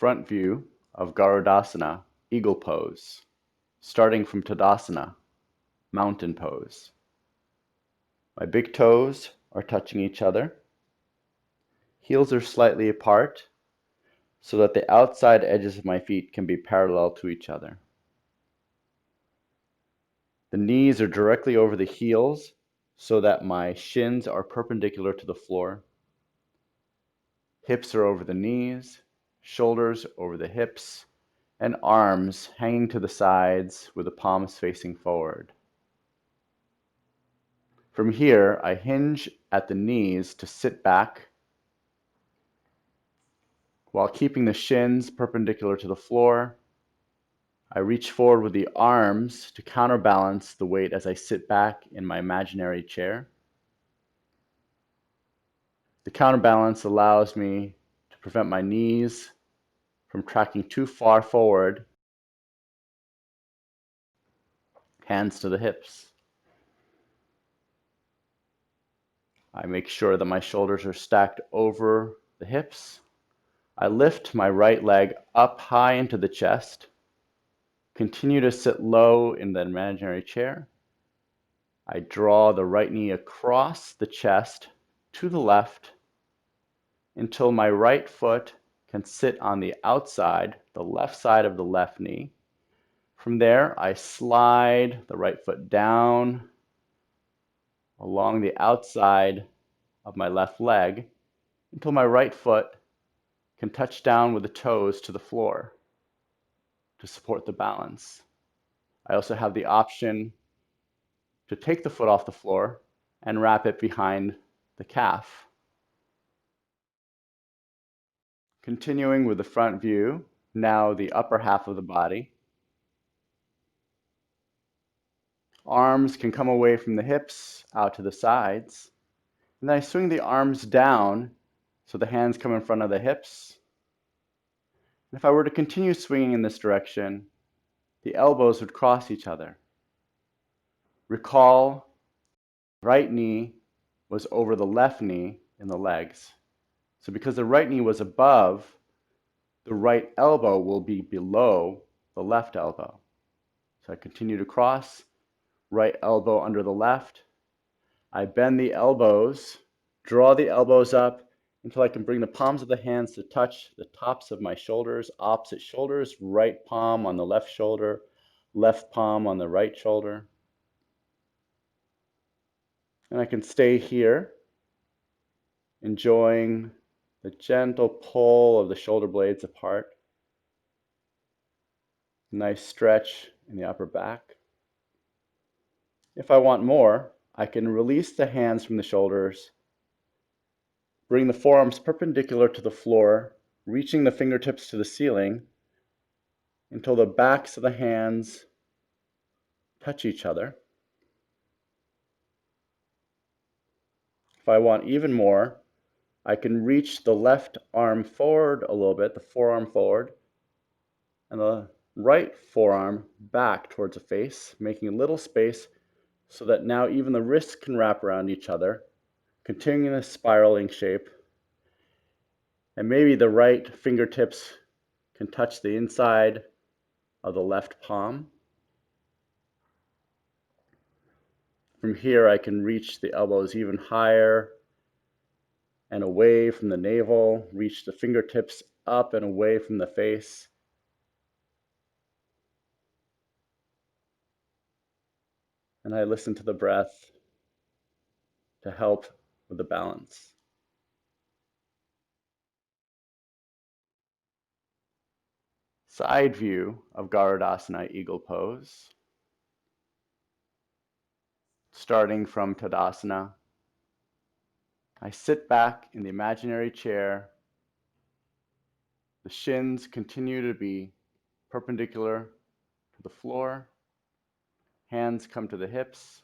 Front view of Garudasana Eagle Pose, starting from Tadasana Mountain Pose. My big toes are touching each other. Heels are slightly apart so that the outside edges of my feet can be parallel to each other. The knees are directly over the heels so that my shins are perpendicular to the floor. Hips are over the knees, shoulders over the hips, and arms hanging to the sides with the palms facing forward. From here, I hinge at the knees to sit back while keeping the shins perpendicular to the floor. I reach forward with the arms to counterbalance the weight as I sit back in my imaginary chair. The counterbalance allows me to prevent my knees from tracking too far forward, hands to the hips. I make sure that my shoulders are stacked over the hips. I lift my right leg up high into the chest. Continue to sit low in the imaginary chair. I draw the right knee across the chest to the left until my right foot can sit on the outside, the left side of the left knee. From there, I slide the right foot down along the outside of my left leg until my right foot can touch down with the toes to the floor to support the balance. I also have the option to take the foot off the floor and wrap it behind the calf. Continuing with the front view, now the upper half of the body. Arms can come away from the hips out to the sides. And then I swing the arms down so the hands come in front of the hips. And if I were to continue swinging in this direction, the elbows would cross each other. Recall, right knee was over the left knee in the legs. So because the right knee was above, the right elbow will be below the left elbow. So I continue to cross, right elbow under the left. I bend the elbows, draw the elbows up until I can bring the palms of the hands to touch the tops of my shoulders, opposite shoulders, right palm on the left shoulder, left palm on the right shoulder. And I can stay here, enjoying the gentle pull of the shoulder blades apart. Nice stretch in the upper back. If I want more, I can release the hands from the shoulders, bring the forearms perpendicular to the floor, reaching the fingertips to the ceiling until the backs of the hands touch each other. If I want even more, I can reach the left arm forward a little bit, the forearm forward, and the right forearm back towards the face, making a little space so that now even the wrists can wrap around each other, continuing this spiraling shape. And maybe the right fingertips can touch the inside of the left palm. From here, I can reach the elbows even higher and away from the navel, reach the fingertips up and away from the face. And I listen to the breath to help with the balance. Side view of Garudasana Eagle Pose. Starting from Tadasana, I sit back in the imaginary chair. The shins continue to be perpendicular to the floor. Hands come to the hips.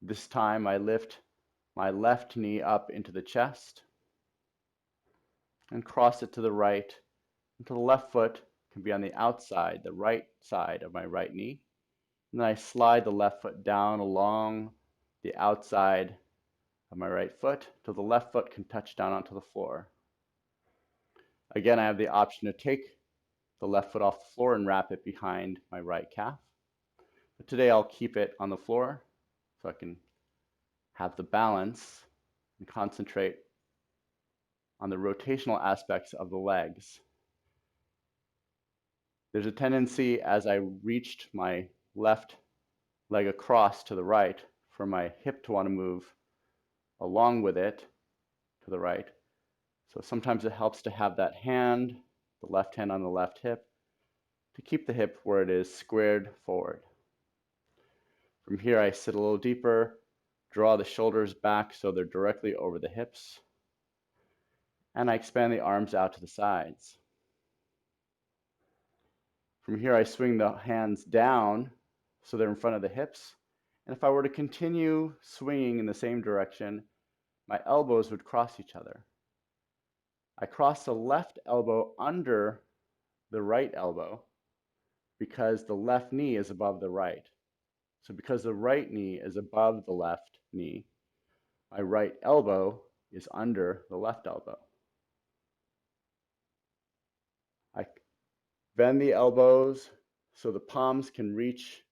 This time I lift my left knee up into the chest and cross it to the right until the left foot can be on the outside, the right side of my right knee. And then I slide the left foot down along the outside of my right foot till the left foot can touch down onto the floor. Again, I have the option to take the left foot off the floor and wrap it behind my right calf. But today I'll keep it on the floor so I can have the balance and concentrate on the rotational aspects of the legs. There's a tendency as I reached my left leg across to the right for my hip to want to move along with it to the right. So sometimes it helps to have that hand, the left hand on the left hip, to keep the hip where it is squared forward. From here, I sit a little deeper, draw the shoulders back so they're directly over the hips, and I expand the arms out to the sides. From here, I swing the hands down so they're in front of the hips. And if I were to continue swinging in the same direction, my elbows would cross each other. I cross the left elbow under the right elbow because the left knee is above the right. So because the right knee is above the left knee, my right elbow is under the left elbow. I bend the elbows so the palms can reach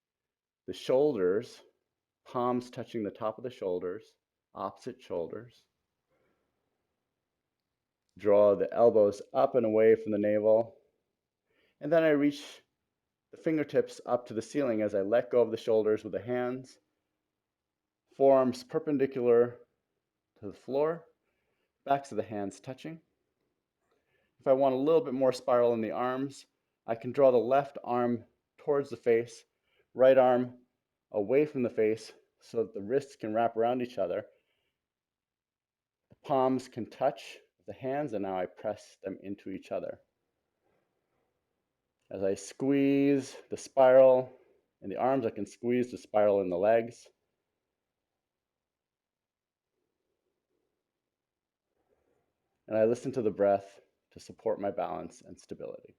the shoulders, palms touching the top of the shoulders, opposite shoulders. Draw the elbows up and away from the navel. And then I reach the fingertips up to the ceiling as I let go of the shoulders with the hands, forearms perpendicular to the floor, backs of the hands touching. If I want a little bit more spiral in the arms, I can draw the left arm towards the face, right arm away from the face so that the wrists can wrap around each other. The palms can touch the hands, and now I press them into each other. As I squeeze the spiral in the arms, I can squeeze the spiral in the legs. And I listen to the breath to support my balance and stability.